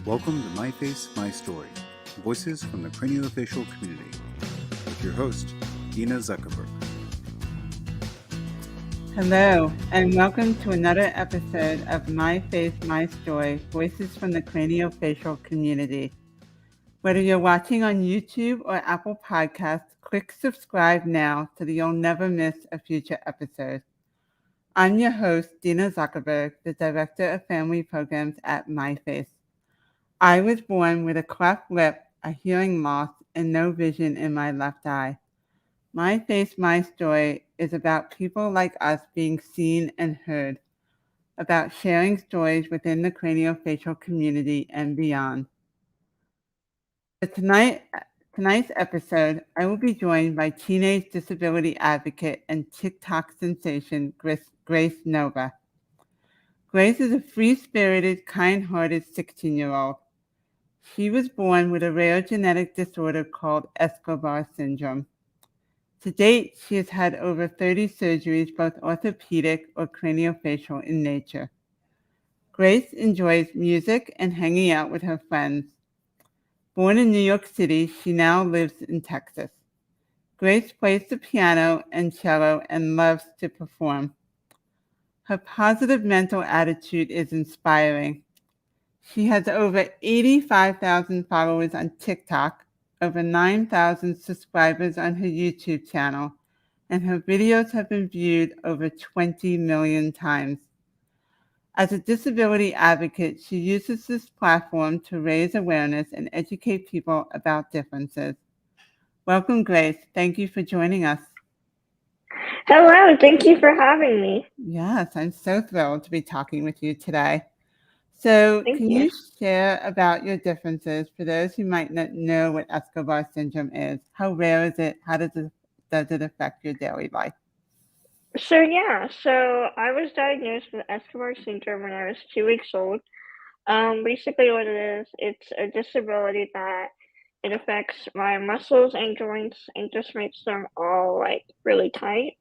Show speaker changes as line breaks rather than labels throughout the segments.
Welcome to My Face, My Story, Voices from the Craniofacial Community, with your host, Dina Zuckerberg.
Hello, and welcome to another episode of My Face, My Story, Voices from the Craniofacial Community. Whether you're watching on YouTube or Apple Podcasts, click subscribe now so that you'll never miss a future episode. I'm your host, Dina Zuckerberg, the Director of Family Programs at MyFace. I was born with a cleft lip, a hearing loss, and no vision in my left eye. My Face, My Story is about people like us being seen and heard, about sharing stories within the craniofacial community and beyond. For tonight's episode, I will be joined by teenage disability advocate and TikTok sensation Grace Nova. Grace is a free-spirited, kind-hearted 16-year-old. She was born with a rare genetic disorder called Escobar syndrome. To date, she has had over 30 surgeries, both orthopedic or craniofacial in nature. Grace enjoys music and hanging out with her friends. Born in New York City, she now lives in Texas. Grace plays the piano and cello and loves to perform. Her positive mental attitude is inspiring. She has over 85,000 followers on TikTok, over 9,000 subscribers on her YouTube channel, and her videos have been viewed over 20 million times. As a disability advocate, she uses this platform to raise awareness and educate people about differences. Welcome, Grace. Thank you for joining us.
Hello, thank you for having me.
Yes, I'm so thrilled to be talking with you today. So,
Thank
can
you.
you share about your differences for those who might not know what Escobar syndrome is? How rare is it? How does it affect your daily life?
So I was diagnosed with Escobar syndrome when I was 2 weeks old. Basically what it is, it's a disability that it affects my muscles and joints and just makes them all like really tight.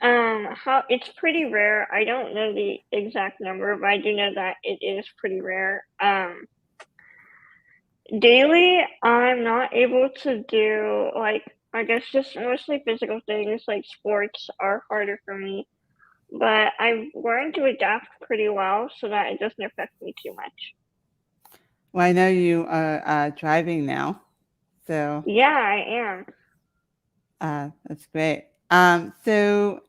How it's pretty rare. I don't know the exact number, but I do know that it is pretty rare. Daily, I'm not able to do I guess just mostly physical things like sports are harder for me, but I've learned to adapt pretty well so that it doesn't affect me too much.
Well, I know you are driving now, so
Yeah, I am.
that's great. So,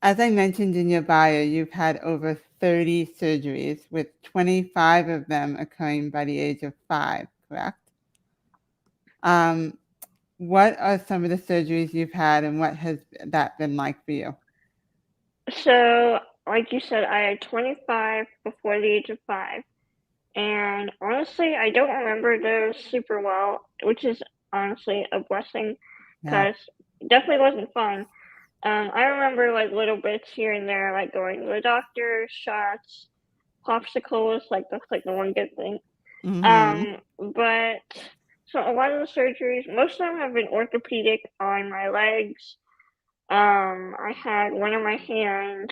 as I mentioned in your bio, you've had over 30 surgeries, with 25 of them occurring by the age of 5, correct? Um, what are some of the surgeries you've had, and what has that been like for you?
So, like you said, I had 25 before the age of 5, and honestly, I don't remember those super well, which is honestly a blessing
Yeah.
because it definitely wasn't fun. I remember like little bits here and there, like going to the doctor, shots, popsicles, like that's like the one good thing.
Mm-hmm.
But so a lot of the surgeries, most of them have been orthopedic on my legs. I had one on my hand.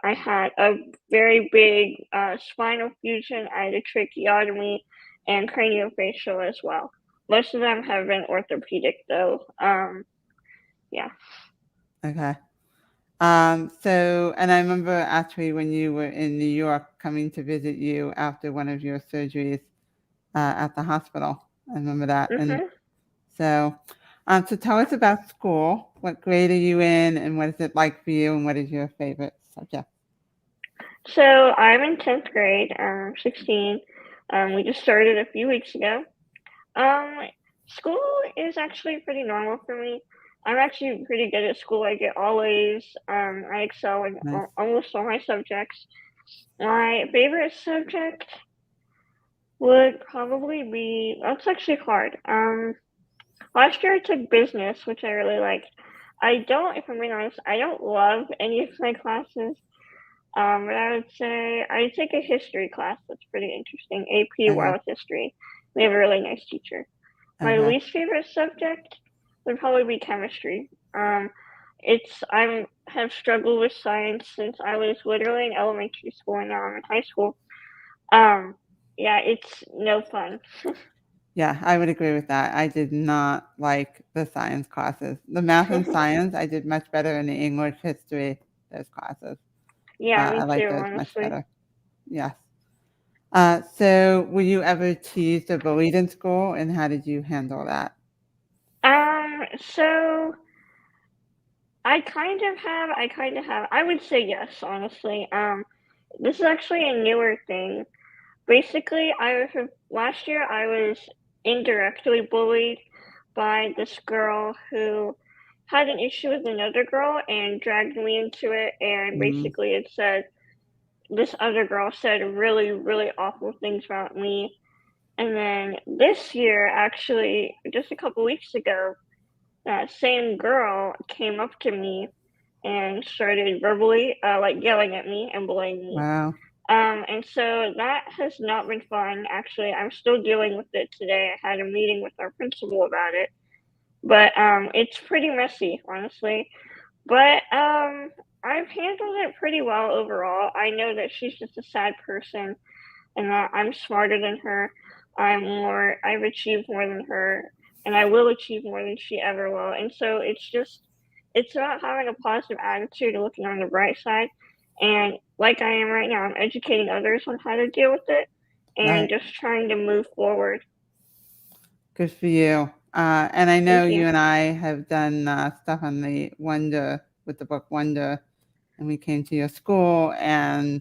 I had a very big spinal fusion. I had a tracheotomy and craniofacial as well. Most of them have been orthopedic though. Yeah.
Okay. And I remember actually when you were in New York coming to visit you after one of your surgeries at the hospital. I remember that. And
Mhm.
so, so tell us about school. What grade are you in, and what is it like for you, and what is your favorite subject?
So I'm in 10th grade. 16. We just started a few weeks ago. Um, School is actually pretty normal for me. I'm actually pretty good at school. I get all A's. I excel in
Nice.
almost all my subjects. My favorite subject would probably be, that's actually hard. Last year I took business, which I really liked. I don't, if I'm being honest, I don't love any of my classes. But I would say I take a history class that's pretty interesting, AP
Okay.
World History. We have a really nice teacher. My
Okay.
least favorite subject would probably be chemistry. I have struggled with science since I was literally in elementary school and now I'm in high school. Um, it's no fun.
Yeah, I would agree with that. I did not like the science classes. The math and science, I did much better in the English history, those classes.
Yeah,
I
me
like
too,
those much
honestly.
better. Yes. So were you ever teased or bullied in school, and how did you handle that?
So I kind of have. I would say yes, honestly. This is actually a newer thing. Basically, last year I was indirectly bullied by this girl who had an issue with another girl and dragged me into it. And
Mm,
basically, it said this other girl said really, really awful things about me. And then this year, actually, just a couple weeks ago, that same girl came up to me and started verbally, like yelling at me and bullying me.
wow.
And so that has not been fun. Actually, I'm still dealing with it today. I had a meeting with our principal about it, but it's pretty messy, honestly. But I've handled it pretty well overall. I know that she's just a sad person, and that I'm smarter than her. I've achieved more than her, and I will achieve more than she ever will. And so it's about having a positive attitude and looking on the bright side. And like I am right now, I'm educating others on how to deal with it and
Right.
just trying to move forward.
Good for you. And I know
Thank you.
you and I have done stuff on the Wonder with the book Wonder, and we came to your school, and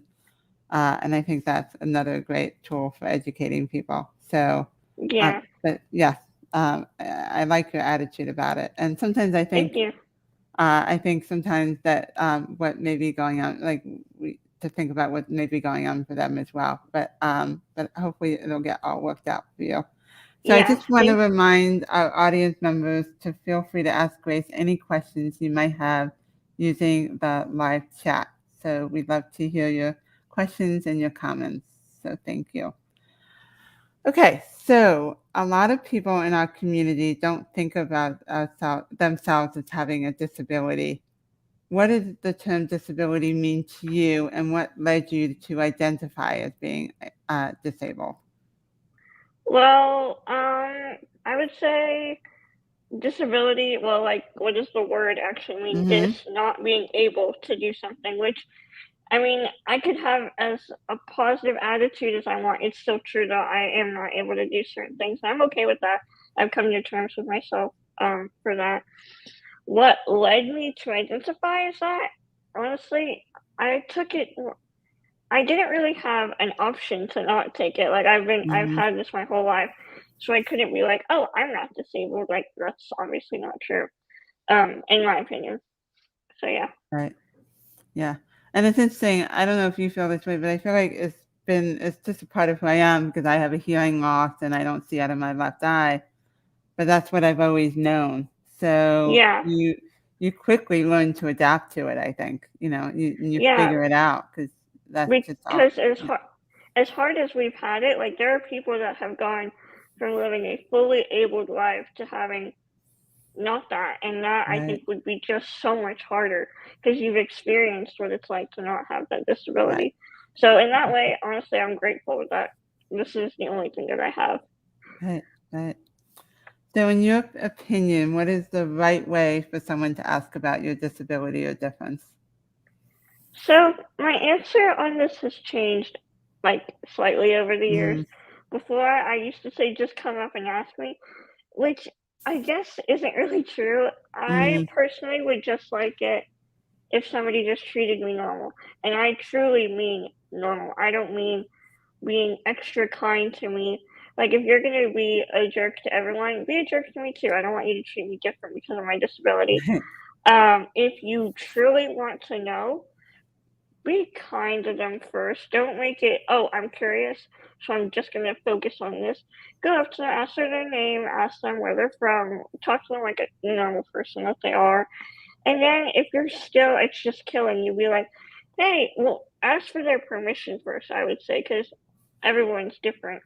I think that's another great tool for educating people. So,
Yeah,
but yes, I like your attitude about it. And sometimes
thank you.
I think sometimes that what may be going on, like to think about what may be going on for them as well. But hopefully it'll get all worked out for you. So I
Yeah,
just want to
thank
remind our audience members to feel free to ask Grace any questions you might have using the live chat. So we'd love to hear your questions and your comments. So thank you. Okay, so a lot of people in our community don't think about themselves as having a disability. What does the term disability mean to you, and what led you to identify as being disabled?
Well, I would say disability, well, like, what does the word actually mean?
Mm-hmm.
Not being able to do something, which, I mean, I could have as a positive attitude as I want. It's still true that I am not able to do certain things. I'm okay with that. I've come to terms with myself, for that. What led me to identify as that? Honestly, I took it I didn't really have an option to not take it. Like I've
Mm-hmm.
had this my whole life. So I couldn't be like, "Oh, I'm not disabled." Like that's obviously not true. In my opinion. So yeah.
Right. Yeah. And it's interesting. I don't know if you feel this way, but I feel like it's just a part of who I am because I have a hearing loss and I don't see out of my left eye. But that's what I've always known. So
Yeah.
you quickly learn to adapt to it, I think. You
Yeah,
figure it out because that's just all.
because
Yeah.
as hard as we've had it, like there are people that have gone from living a fully abled life to having not that, and that I
Right.
think would be just so much harder because you've experienced what it's like to not have that
Right.
disability. So in that way, honestly, I'm grateful that this is the only thing that I have.
Right. Right. So in your opinion, what is the right way for someone to ask about your disability or difference?
So my answer on this has changed like slightly over the years.
Mm-hmm.
Before I used to say just come up and ask me, which I guess isn't really true. I
Mm-hmm.
personally would just like it if somebody just treated me normal. And I truly mean normal. I don't mean being extra kind to me. Like if you're gonna be a jerk to everyone, be a jerk to me too. I don't want you to treat me different because of my disability. If you truly want to know, be kind to them first. Don't make it, oh, I'm curious, so I'm just gonna focus on this. Go up to them, ask them their name, ask them where they're from, talk to them like a normal person that they are. And then if you're still, it's just killing you, be like, hey, well, ask for their permission first, I would say, because everyone's different.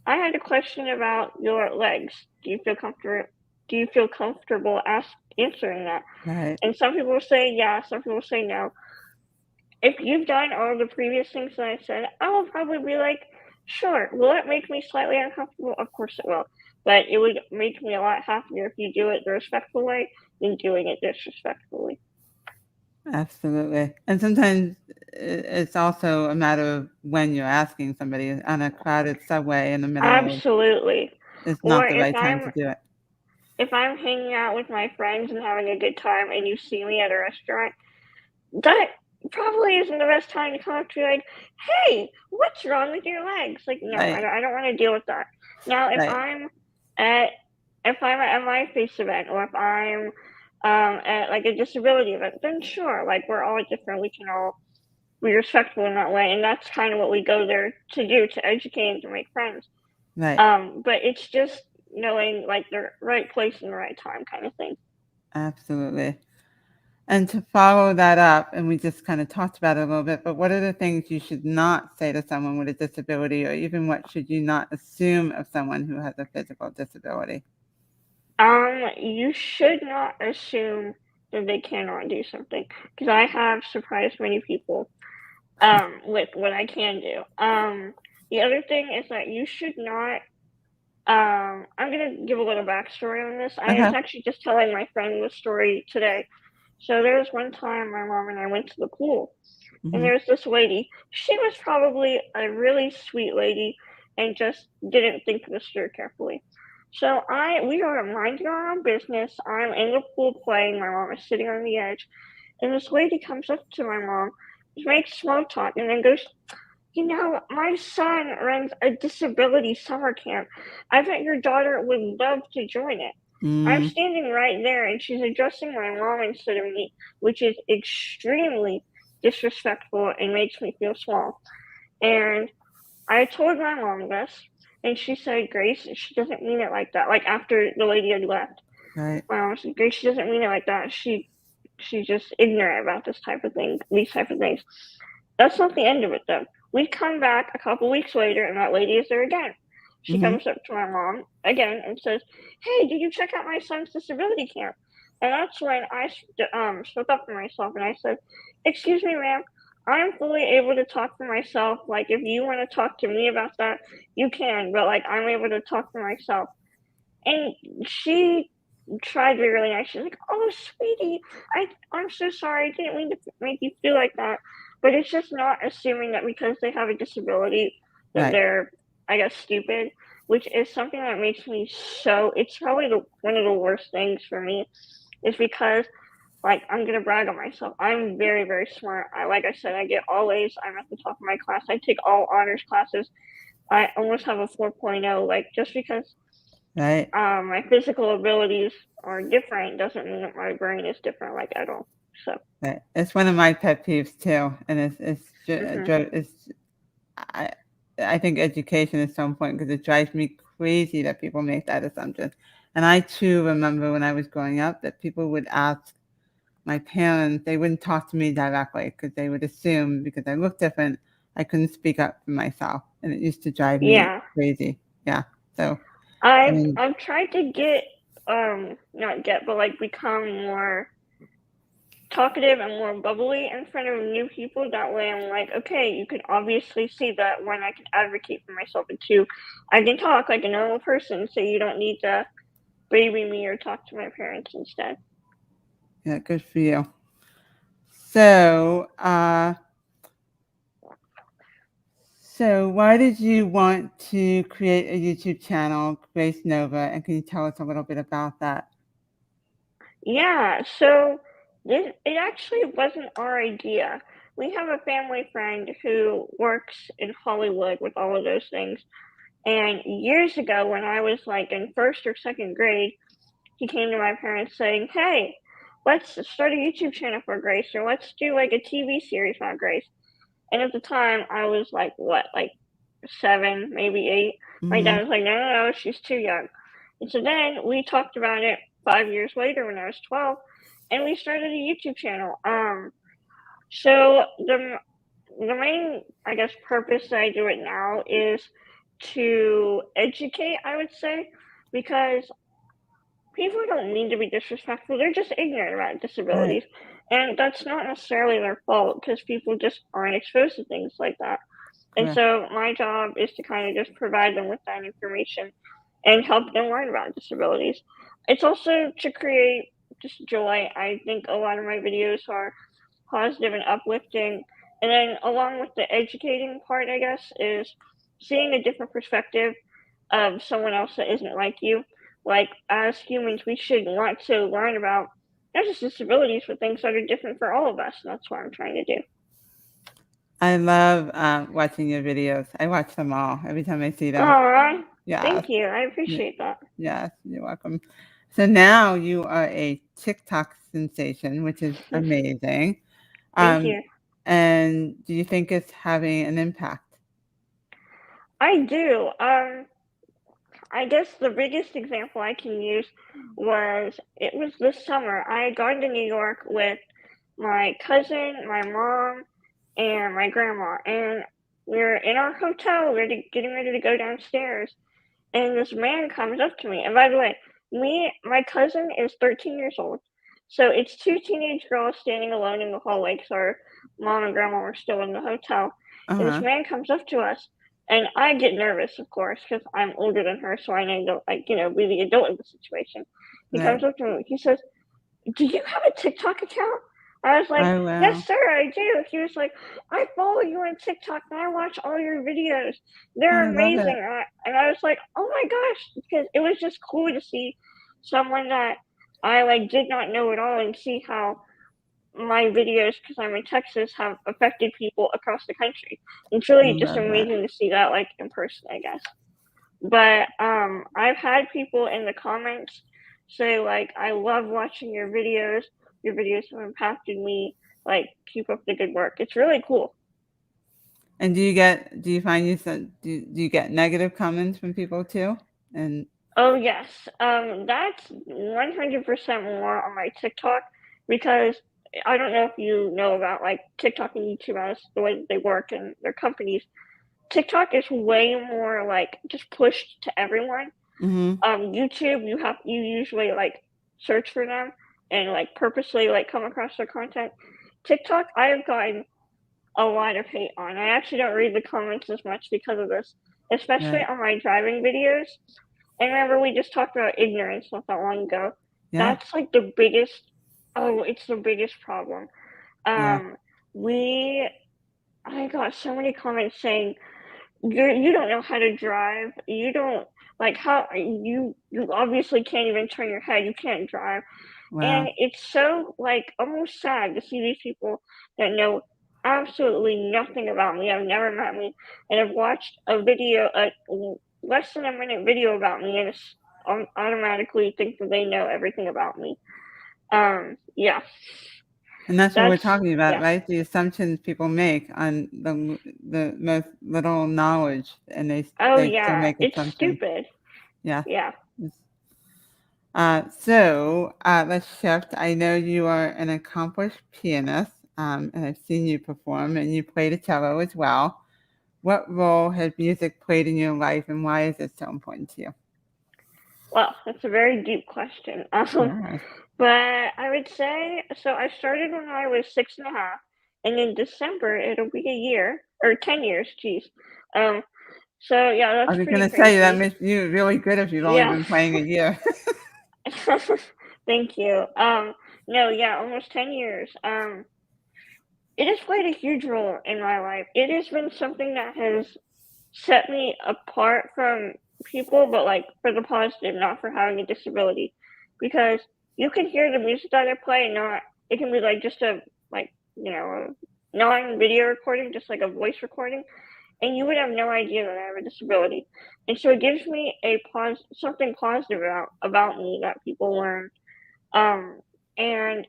I had a question about your legs. Do you feel comfortable answering that?
Right.
And some people say yeah, some people say no. If you've done all the previous things that I said, I will probably be like, Sure. Will it make me slightly uncomfortable? Of course it will. But it would make me a lot happier if you do it the respectful way than doing it disrespectfully.
Absolutely. And sometimes it's also a matter of when you're asking somebody on a crowded subway in the middle of,
Absolutely.
it's
Or
not the right time to do it.
if I'm hanging out with my friends and having a good time and you see me at a restaurant, that probably isn't the best time to come up to you like, "Hey, what's wrong with your legs?" Like, no,
Right,
I don't wanna deal with that. Now,
right,
at if I'm at my face event or if I'm, at, like, a disability event, then sure, like, we're all different, we can all be respectful in that way, and that's kinda what we go there to do, to educate and to make friends.
right.
But it's just knowing, like, the right place and the right time kinda thing.
Absolutely. And to follow that up, and we just kind of talked about it a little bit, but what are the things you should not say to someone with a disability, or even what should you not assume of someone who has a physical disability?
You should not assume that they cannot do something, because I have surprised many people, with what I can do. The other thing is that you should not, I'm gonna give a little backstory on this. I
Okay.
was actually just telling my friend this story today. So there was one time my mom and I went to the pool, and
Hmm.
there was this lady. She was probably a really sweet lady and just didn't think this through carefully. So we were minding our own business. I'm in the pool playing. My mom is sitting on the edge, and this lady comes up to my mom, makes small talk, and then goes, "You know, my son runs a disability summer camp. I bet your daughter would love to join it." I'm
Mm,
standing right there, and she's addressing my mom instead of me, which is extremely disrespectful and makes me feel small. And I told my mom this, and she said, "Grace, she doesn't mean it like that." Like after the lady had left,
right.
my mom said, "Grace, she doesn't mean it like that. She's just ignorant about this type of thing, these type of things." That's not the end of it though. We come back a couple weeks later and that lady is there again. She
Hmm.
comes up to my mom again and says, "Hey, did you check out my son's disability camp?" And that's when I spoke up for myself and I said, "Excuse me, ma'am, I'm fully able to talk for myself. Like, if you want to talk to me about that, you can, but like, I'm able to talk for myself." And she tried to be really nice. She's like, "Oh, sweetie, I'm so sorry. I didn't mean to make you feel like that." But it's just not assuming that because they have a disability that
Right.
they're, I guess, stupid, which is something that makes me so. It's probably one of the worst things for me, is because like I'm gonna brag on myself. I'm very very smart. Like I said, I get all A's. I'm at the top of my class. I take all honors classes. I almost have a 4.0. Like just because
Right.
my physical abilities are different doesn't mean that my brain is different, like, at all. So,
Right. It's one of my pet peeves too, and
mhm.
it's I I think education is so important because it drives me crazy that people make that assumption. And I too remember when I was growing up that people would ask my parents, they wouldn't talk to me directly because they would assume because I looked different, I couldn't speak up for myself, and it used to drive me
Yeah.
crazy. Yeah. So, I
I've
mean,
I've tried to get, not get, but, like, become more talkative and more bubbly in front of new people. That way I'm like, "Okay, you can obviously see that, 1, I can advocate for myself, and 2, I can talk like a normal person, so you don't need to baby me or talk to my parents instead."
yeah, good for you. So, so why did you want to create a YouTube channel, Grace Nova, and can you tell us a little bit about that?
Yeah, so it actually wasn't our idea. We have a family friend who works in Hollywood with all of those things. And years ago, when I was like in first or second grade, he came to my parents saying, "Hey, let's start a YouTube channel for Grace, or let's do like a TV series about Grace." And at the time, I was like, what, like 7, maybe 8. My
Mhm.
dad was like, "No, no, no, she's too young." And so then we talked about it 5 years later when I was 12, and we started a YouTube channel. So the main, I guess, purpose that I do it now is to educate, I would say, because people don't mean to be disrespectful. They're just ignorant about
Right.
disabilities, and that's not necessarily their fault because people just aren't exposed to things like that. And so my job is to kind of just provide them with that information and help them learn about disabilities. It's also to create just joy. I think a lot of my videos are positive and uplifting. And then along with the educating part, I guess, is seeing a different perspective of someone else that isn't like you. Like, as humans, we should want to learn about not just disabilities, but things that are different for all of us. And that's what I'm trying to do.
I love watching your videos. I watch them all every time I see them.
Aw,
Yeah.
thank you. I appreciate that.
Yes, you're welcome. So now you are a TikTok sensation, which is amazing.
Thank you.
And do you think it's having an impact?
I do. I guess the biggest example I can use was it was this summer. I had gone to New York with my cousin, my mom, and my grandma, and we were in our hotel, getting ready to go downstairs, and this man comes up to me. And by the way, my cousin is 13 years old, so it's two teenage girls standing alone in the hallway because our mom and grandma were still in the hotel. And this man comes up to us, and I get nervous, of course, because I'm older than her, so I need to, be the adult in the situation. He comes up to me, he says, "Do you have a TikTok account?" I was like,
Oh, wow.
"Yes, sir, I do." He was like, "I follow you on TikTok and I watch all your videos. They're
I love
amazing."
it.
And I was like, "Oh my gosh," because it was just cool to see someone that I did not know at all and see how my videos, because I'm in Texas, have affected people across the country. It's really just
Love that.
amazing to see that in person, I guess. But I've had people in the comments say I love watching your videos. Your videos have impacted me. Keep up the good work. It's really cool.
And do you find do you get negative comments from people too? And
Oh yes, that's 100% more on my TikTok, because I don't know if you know about TikTok and YouTube as the way that they work and their companies. TikTok is way more just pushed to everyone. YouTube, you usually search for them and purposely come across their content. TikTok, I have gotten a lot of hate on. I actually don't read the comments as much because of this, especially on my driving videos. And remember, we just talked about ignorance not that long ago.
yeah,
That's the biggest. Oh, it's the biggest problem.
yeah,
I got so many comments saying you don't know how to drive. You don't how you obviously can't even turn your head. You can't drive.
wow,
And it's so almost sad to see these people that know absolutely nothing about me, have never met me, and have watched a video, a less than a minute video about me, and automatically think that they know everything about me. Yeah,
and that's what we're
that's
talking about,
yeah.
right? The assumptions people make on the most little knowledge, and they
Oh
still
yeah,
make
it's
assumptions.
stupid.
Yeah.
Yeah.
So let's shift. I know you are an accomplished pianist, and I've seen you perform, and you play the cello as well. What role has music played in your life, and why is it so important to you?
Well, that's a very deep question.
Yeah.
But I would say so. I started when I was 6.5, and in December it'll be a year or 10 years. Geez. So yeah,
I
that's
was
pretty
going to say that
crazy.
makes you really good if you've only
Yeah.
been playing a year.
Thank you. No, yeah, almost 10 years. It has played a huge role in my life. It has been something that has set me apart from people, but for the positive, not for having a disability, because you can hear the music that I play, and not it can be just a a non-video recording, just like a voice recording, and you would have no idea that I have a disability. And so it gives me something positive about me that people learn, and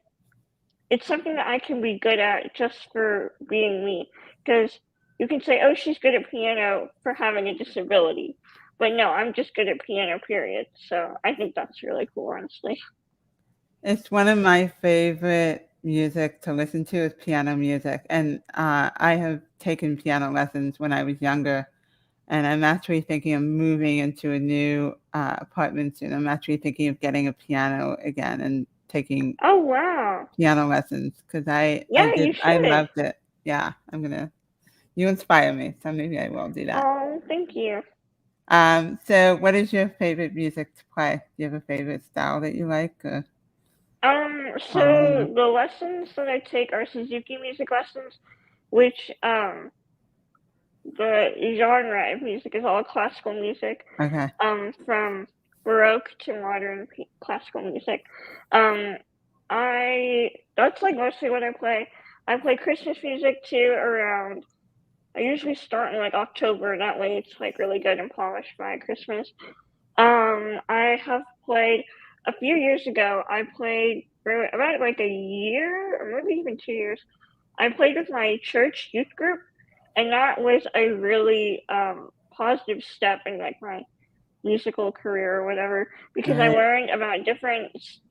it's something that I can be good at just for being me. Because you can say, "Oh, she's good at piano for having a disability," but no, I'm just good at piano. Period. So I think that's really cool, honestly.
It's one of my favorite music to listen to is piano music, and I have taken piano lessons when I was younger, and I'm actually thinking of moving into a new apartment soon. I'm actually thinking of getting a piano again and taking
Oh wow!
piano lessons because
Yeah, you
I
should.
loved it. Yeah, I'm gonna You inspire me, so maybe I will do that.
Oh, thank you.
So what is your favorite music to play? Do you have a favorite style that you like?
So the lessons that I take are Suzuki music lessons, which the genre of music is all classical music,
Okay.
from Baroque to modern classical music. Um, that's like mostly what I play. I play Christmas music too around. I usually start in like October. That way, it's like really good and polished by Christmas. I have played a few years ago. I played for about like a year or maybe even 2 years. I played with my church youth group, and that was a really positive step in like my musical career or whatever because I
Right.
learned about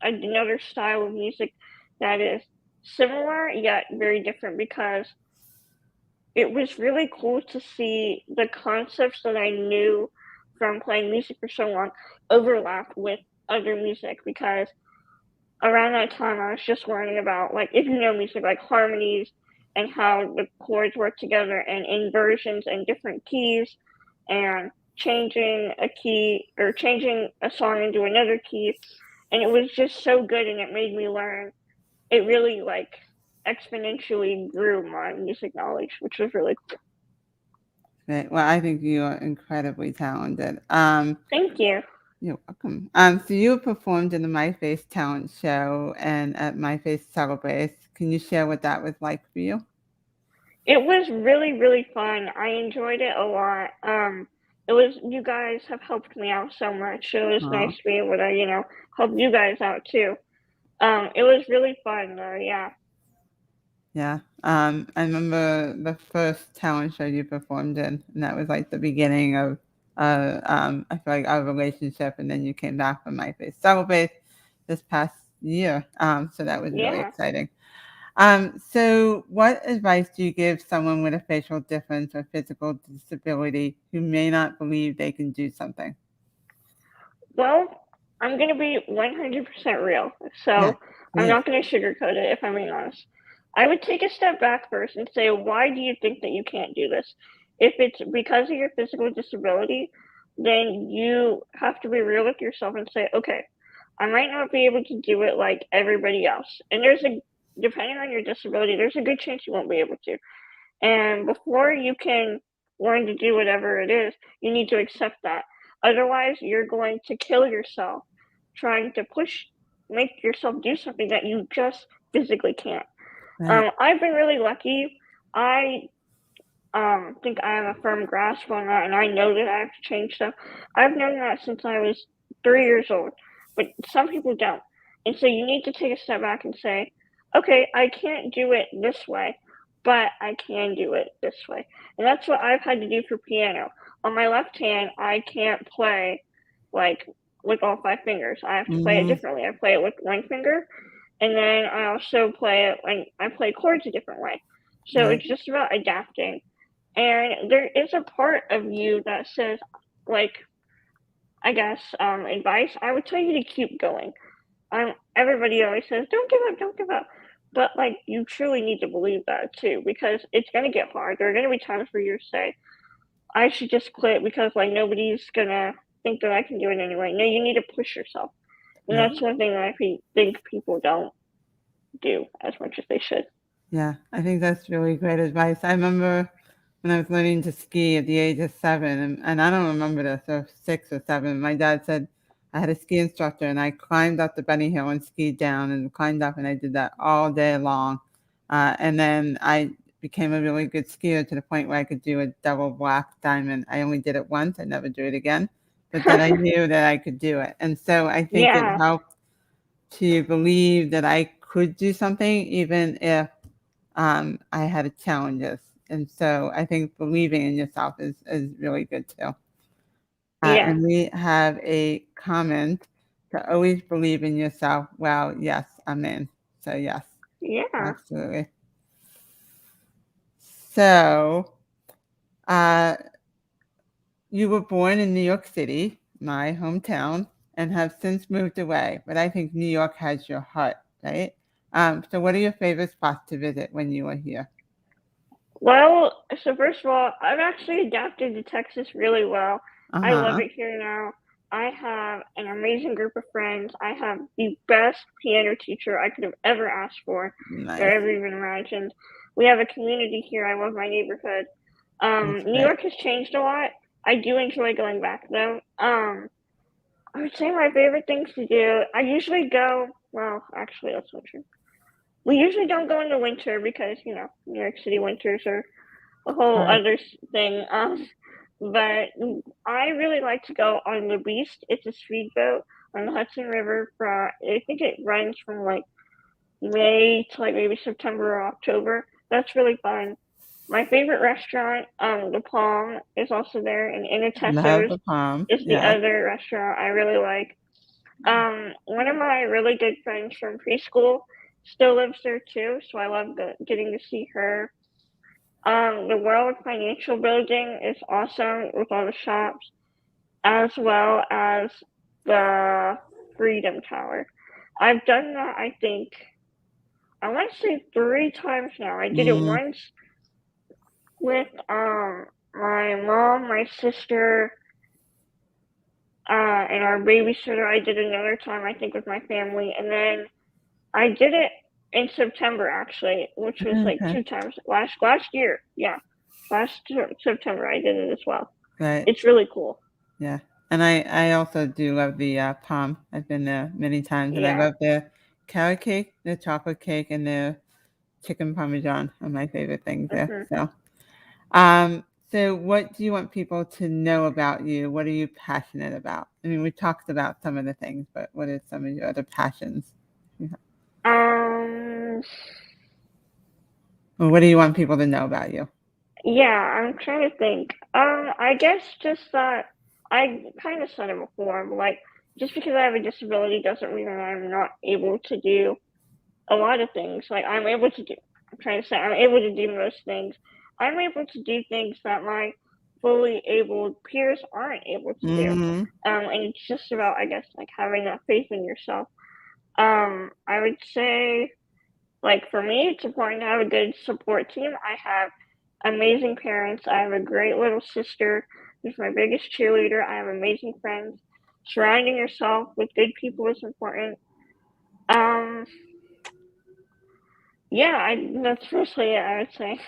another style of music that is similar yet very different because it was really cool to see the concepts that I knew from playing music for so long overlap with other music because around that time I was just learning about like if you know music like harmonies and how the chords work together and inversions and different keys and changing a key or changing a song into another key, and it was just so good and it made me learn. It really like exponentially grew my music knowledge, which was really cool.
Right. Well, I think you are incredibly talented.
Thank you.
You're welcome. So you performed in the My Face talent show and at My Face Celebrates. Can you share what that was like for you?
It was really, really fun. I enjoyed it a lot. It was you guys have helped me out so much. So it was
Oh,
nice to be able to, help you guys out too. It was really fun though, yeah.
yeah. I remember the first talent show you performed in, and that was like the beginning of I feel like our relationship, and then you came back for My Face Celebrate this past year. So that was really
Yeah.
exciting. So what advice do you give someone with a facial difference or physical disability who may not believe they can do something?
Well, I'm gonna be 100% real.
Yeah,
So I'm
please.
not gonna sugarcoat it if I'm being honest. I would take a step back first and say, why do you think that you can't do this? If it's because of your physical disability, then you have to be real with yourself and say, okay, I might not be able to do it like everybody else. And depending on your disability, there's a good chance you won't be able to. And before you can learn to do whatever it is, you need to accept that. Otherwise, you're going to kill yourself trying to make yourself do something that you just physically can't.
Right.
I've been really lucky. I think I have a firm grasp on that, and I know that I have to change stuff. I've known that since I was 3 years old, but some people don't. And so you need to take a step back and say, okay, I can't do it this way, but I can do it this way. And that's what I've had to do for piano. On my left hand, I can't play like with all five fingers. I have to play it
Mm-hmm.
differently. I play it with one finger, and then I also play it when I play chords a different way. So
Right.
it's just about adapting. And there is a part of you that says, like, I guess, advice. I would tell you to keep going. Everybody always says, don't give up, don't give up. But, like, you truly need to believe that too, because it's going to get hard. There are going to be times where you say, I should just quit because, like, nobody's going to think that I can do it anyway. No, you need to push yourself. And
Right.
that's one thing that I think people don't do as much as they should.
Yeah, I think that's really great advice. I remember when I was learning to ski at the age of 7, and I don't remember this, or 6 or 7. My dad said I had a ski instructor, and I climbed up the bunny hill and skied down and climbed up, and I did that all day long. And then I became a really good skier to the point where I could do a double black diamond. I only did it once, I never do it again. But then I knew that I could do it. And so I think it
Yeah,
helped to believe that I could do something even if I had challenges. And so I think believing in yourself is really good too.
yeah,
And we have a comment to always believe in yourself. Well, yes, I'm in. So, yes,
yeah.
absolutely. So, uh, you were born in New York City, my hometown, and have since moved away. But I think New York has your heart, right? So, what are your favorite spots to visit when you are here?
Well, so first of all, I've actually adapted to Texas really well. I love
Uh-huh.
it here now. I have an amazing group of friends. I have the best piano teacher I could have ever asked for or
Nice.
ever even imagined. We have a community here. I love my neighborhood.
That's
New
great.
York has changed a lot. I do enjoy going back though. I would say my favorite things to do. I usually go. Well, actually, that's not true. We usually don't go in the winter because New York City winters are a whole
Hard.
other thing. But I really like to go on the Beast. It's a speedboat on the Hudson River. I think it runs from like May to like maybe September or October. That's really fun. My favorite restaurant, the Palm, is also there, and
Love
Inatesso's
the palm.
is the
Yeah.
other restaurant I really like. One of my really good friends from preschool still lives there too, so I love getting to see her. The World Financial Building is awesome with all the shops, as well as the Freedom Tower. I've done that, I think, I want to say 3 times now. I did it
Mm,
once with my mom, my sister, and our babysitter. I did another time, I think, with my family, and then I did it in September actually, which was like
okay.
2 times last year. Yeah, last September I did it as well.
Right.
It's really cool.
Yeah. And I also do love the palm. I've been there many times, and I
Yeah.
love the carrot cake, the chocolate cake, and the chicken parmesan are my favorite things there.
Hmm.
So what do you want people to know about you? What are you passionate about? I mean, we talked about some of the things, but what are some of your other passions?
Um.
Or what do you want people to know about you?
Yeah, I'm trying to think. I guess just that I kind of said it before, but like just because I have a disability doesn't mean that I'm not able to do a lot of things. Like I'm able to do. I'm trying to say I'm able to do most things. I'm able to do things that my fully able peers aren't able to do.
Mm-hmm.
And it's just about, I guess, like having that faith in yourself. I would say, like for me, it's important to have a good support team. I have amazing parents. I have a great little sister who's my biggest cheerleader. I have amazing friends. Surrounding yourself with good people is important. Um, yeah, that's mostly it, I would say.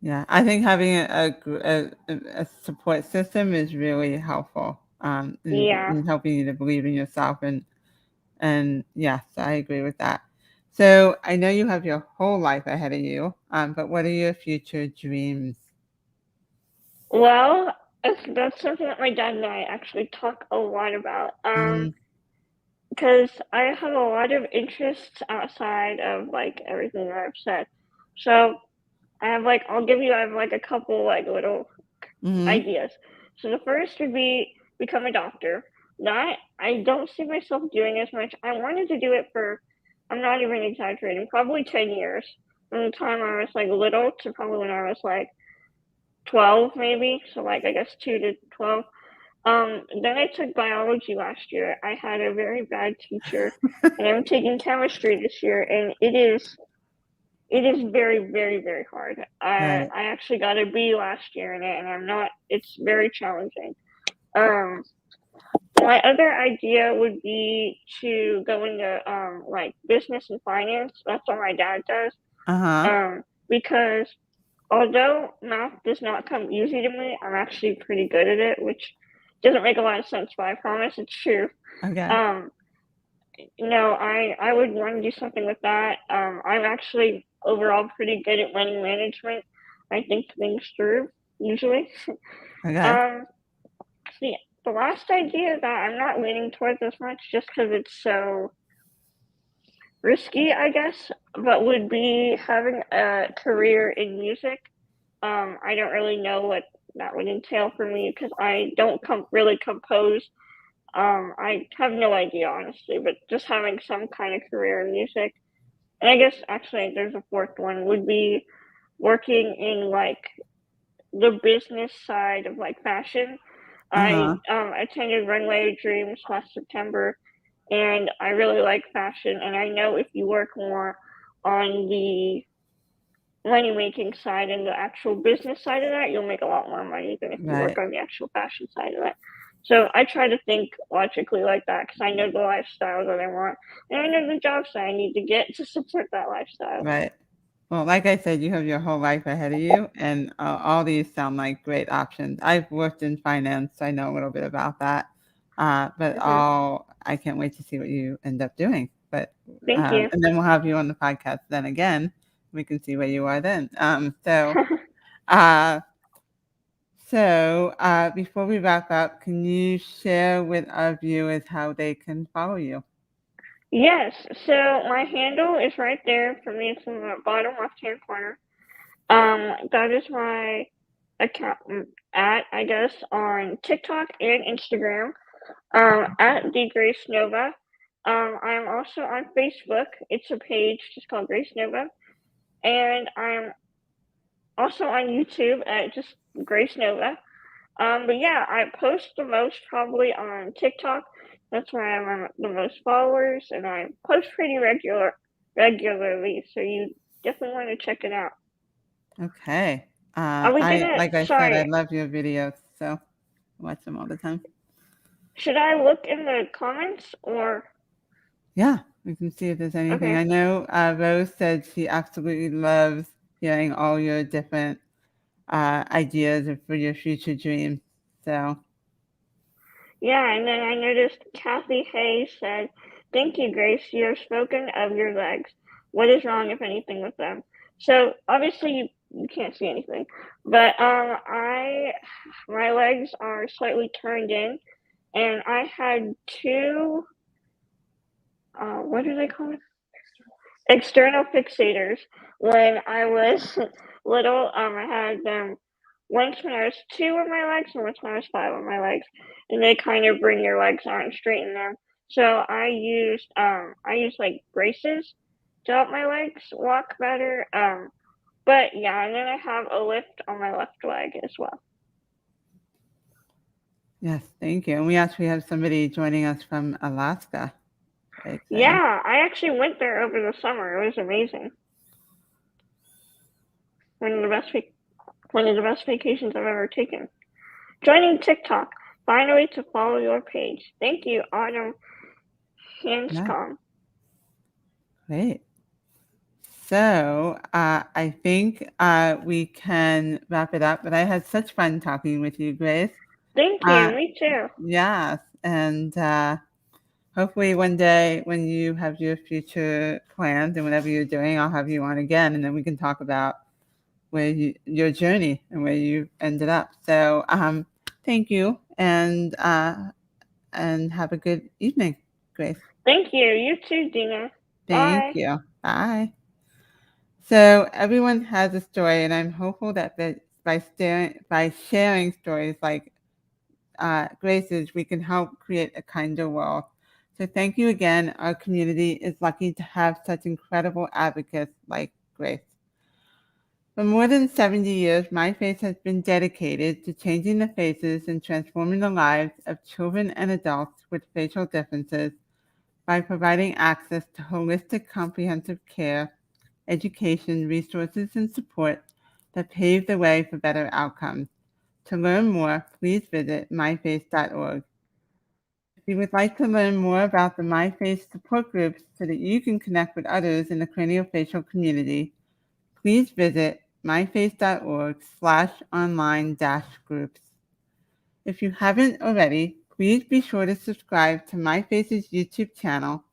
Yeah, I think having a support system is really helpful
Yeah.
in helping you to believe in yourself. And yes, I agree with that. So I know you have your whole life ahead of you, but what are your future dreams?
Well, that's something that my dad and I actually talk a lot about.
Mm,
Because I have a lot of interests outside of like everything that I've said. So I have like a couple like little
mm-hmm.
ideas. So the first would be become a doctor. That I don't see myself doing as much. I wanted to do it for, I'm not even exaggerating, probably 10 years. From the time I was like little to probably when I was like 12 maybe. So like I guess 2 to 12. Then I took biology last year. I had a very bad teacher, and I'm taking chemistry this year, and it is very, very, very hard.
Right.
I actually got a B last year in it, and I'm not. It's very challenging. Um, my other idea would be to go into like business and finance. That's what my dad does.
Uh-huh.
Because although math does not come easy to me, I'm actually pretty good at it, which doesn't make a lot of sense, but I promise it's true.
Okay.
Um, I would want to do something with that. I'm actually overall pretty good at money management. I think things through usually.
Okay.
Um, see, the last idea that I'm not leaning towards as much just because it's so risky, I guess, but would be having a career in music. I don't really know what that would entail for me because I don't really compose. I have no idea honestly, but just having some kind of career in music. And I guess actually there's a fourth one would be working in like the business side of like fashion.
Uh-huh.
I attended Runway of Dreams last September, and I really like fashion. And I know if you work more on the money making side and the actual business side of that, you'll make a lot more money than if you work
Right.
on the actual fashion side of it. So I try to think logically like that because I know the lifestyle that I want and I know the jobs that I need to get to support that lifestyle.
Right. Well, like I said, you have your whole life ahead of you, and all these sound like great options. I've worked in finance, so I know a little bit about that. But
Hmm.
I can't wait to see what you end up doing. But
Thank you.
and then we'll have you on the podcast then again. We can see where you are then. Uh, before we wrap up, can you share with our viewers how they can follow you?
Yes, so my handle is right there for me. It's in the bottom left hand corner. That is my account at, I guess, on TikTok and Instagram. At the Grace Nova. I'm also on Facebook. It's a page just called Grace Nova, and I'm also on YouTube at just Grace Nova. But yeah, I post the most probably on TikTok. That's where I have the most followers, and I post pretty regularly. So you definitely want to check it out.
Okay.
Are we
I
gonna?
like I said, I
Sorry,
love your videos, so I watch them all the time.
should I look in the comments or?
Yeah, we can see if there's anything.
Okay.
I know Rose said she absolutely loves hearing all your different ideas for your future dreams. So,
Yeah, and then I noticed Kathy Hayes said, "Thank you, Grace. You have spoken of your legs. What is wrong, if anything, with them?" So obviously you can't see anything, but my legs are slightly turned in, and I had two what do they call it? External fixators when I was little. I had them once when I was 2 on my legs and once when I was 5 on my legs, and they kind of bring your legs on and straighten them. So I used like braces to help my legs walk better. But yeah, and then I have a lift on my left leg as well.
yes, thank you. And we actually have somebody joining us from Alaska. Very exciting.
Yeah, I actually went there over the summer. It was amazing. One of the best one of the best vacations I've ever taken. Joining TikTok. Find a way to follow your page. Thank you, Autumn
Yeah,
Hanscom.
great. So, I think we can wrap it up. But I had such fun talking with you, Grace.
Thank you.
Uh,
Me too.
yes, and hopefully one day when you have your future plans and whatever you're doing, I'll have you on again, and then we can talk about your journey and where you ended up. So, thank you, and have a good evening, Grace.
Thank you. You too, Dina.
Thank
Bye.
you. Bye. So everyone has a story, and I'm hopeful that by sharing stories like Grace's, we can help create a kinder world. So thank you again. Our community is lucky to have such incredible advocates like Grace. For more than 70 years, My Face has been dedicated to changing the faces and transforming the lives of children and adults with facial differences by providing access to holistic, comprehensive care, education, resources, and support that pave the way for better outcomes. To learn more, please visit myface.org. If you would like to learn more about the MyFace support groups so that you can connect with others in the craniofacial community, please visit myface.org/online-groups. If you haven't already, please be sure to subscribe to MyFace's YouTube channel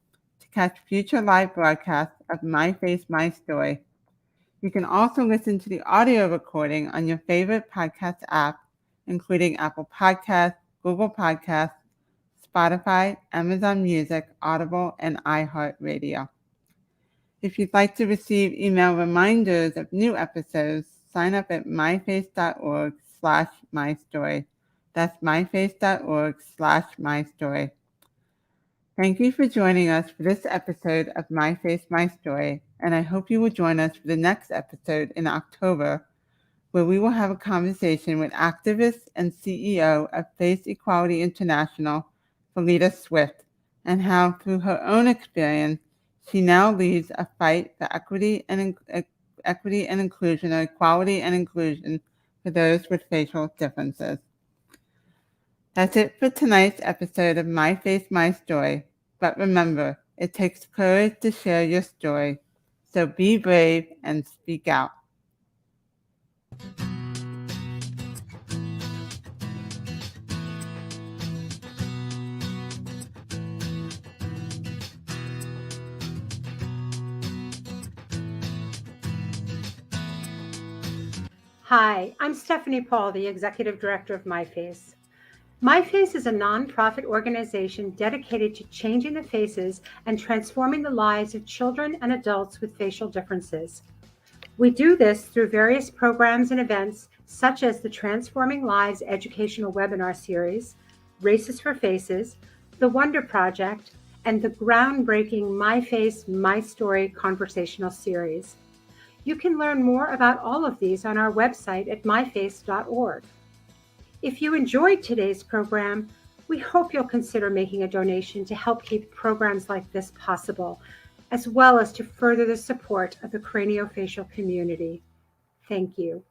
to catch future live broadcasts of My Face, My Story. You can also listen to the audio recording on your favorite podcast app, including Apple Podcasts, Google Podcasts, Spotify, Amazon Music, Audible, and iHeartRadio. If you'd like to receive email reminders of new episodes, sign up at myface.org/mystory. That's myface.org/mystory. Thank you for joining us for this episode of My Face, My Story, and I hope you will join us for the next episode in October, where we will have a conversation with activist and CEO of Face Equality International, Felita Swift, and how, through her own experience, she now leads a fight for equity and equity and inclusion or equality and inclusion for those with facial differences. That's it for tonight's episode of My Face, My Story. But remember, it takes courage to share your story. So be brave and speak out.
Hi, I'm Stephanie Paul, the Executive Director of MyFace. MyFace is a nonprofit organization dedicated to changing the faces and transforming the lives of children and adults with facial differences. We do this through various programs and events such as the Transforming Lives educational webinar series, Races for Faces, the Wonder Project, and the groundbreaking My Face, My Story conversational series. You can learn more about all of these on our website at myface.org. If you enjoyed today's program, we hope you'll consider making a donation to help keep programs like this possible, as well as to further the support of the craniofacial community. Thank you.